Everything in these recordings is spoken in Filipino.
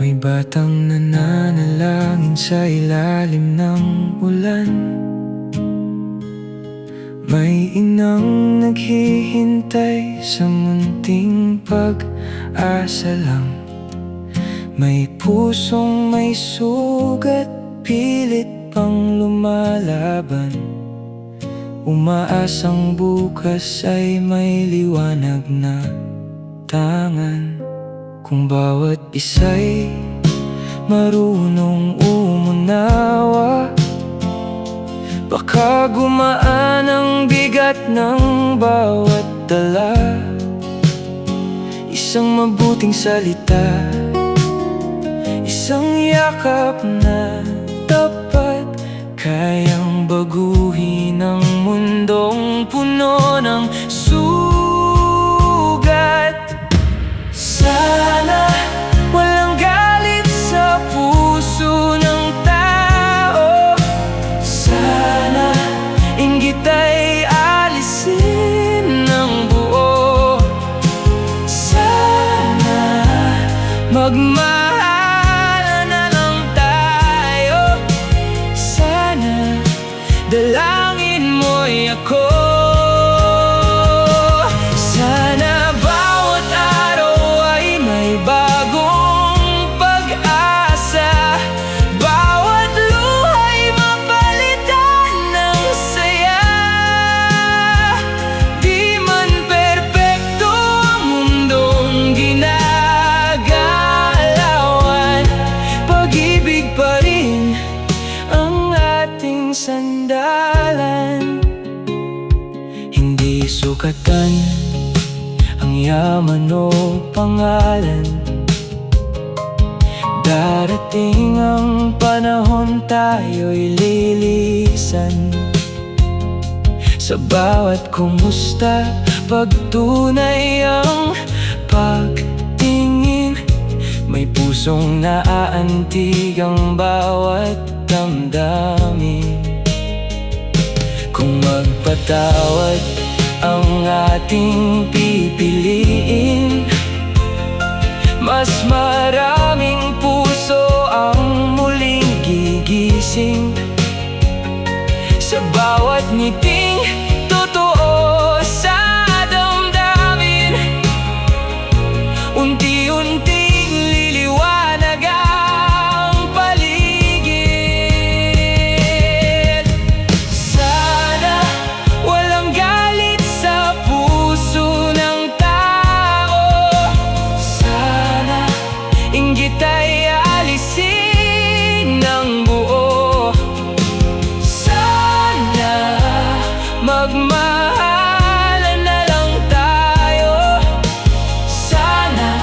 May batang nananalangin sa ilalim ng ulan. May inang naghihintay sa munting pag-asa lang. May pusong may sugat, pilit pang lumalaban. Umaasang bukas ay may liwanag na tangan. Kung bawat isa'y marunong umunawa, baka gumaan ang bigat ng bawat dala. Isang mabuting salita, isang yakap na tapat, kayang baguhin ang mundong puno ng sugat. Sana walang galit sa puso ng tao. Sana inggit ay alisin ng buo. Sana magmahalan na lang tayo. Sana dalangin mo'y ako. Sandalan, hindi sukatan ang yaman o pangalan. Darating ang panahon, tayo'y lilisan. Sa bawat kumusta, pagtunay ang pagtingin. May pusong naaantig ang bawat damdamin. Kung magpatawad ang ating pipiliin, mas maraming puso ang muling gigising. Sa bawat ngiting totoo sa damdamin, unti-unting liliwanag ang paligid. Sana walang galit sa puso ng tao. Sana inggit ay alisin ng buo. Sana magmahalan na lang tayo. Sana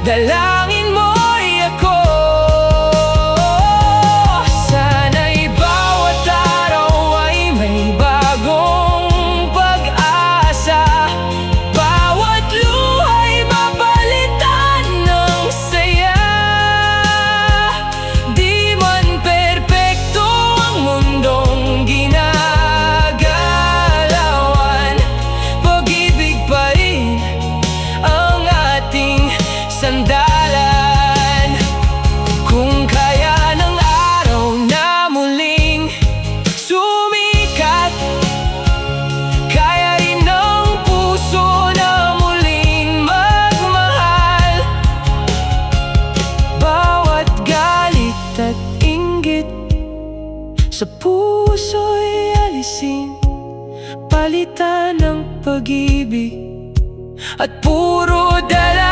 dalangin mo'y ako. Sana'y bawat araw ay may bagong pag-asa. Bawat luha'y mapalitan ng saya. Di man perpekto ang mundong ginagalawan, pag-ibig pa rin ang ating sandalan. Kung kaya ng araw na muling sumikat, kaya rin ng puso na muling magmahal. Bawat galit at inggit sa puso'y alisin, palitan ng pag-ibig at puro dala.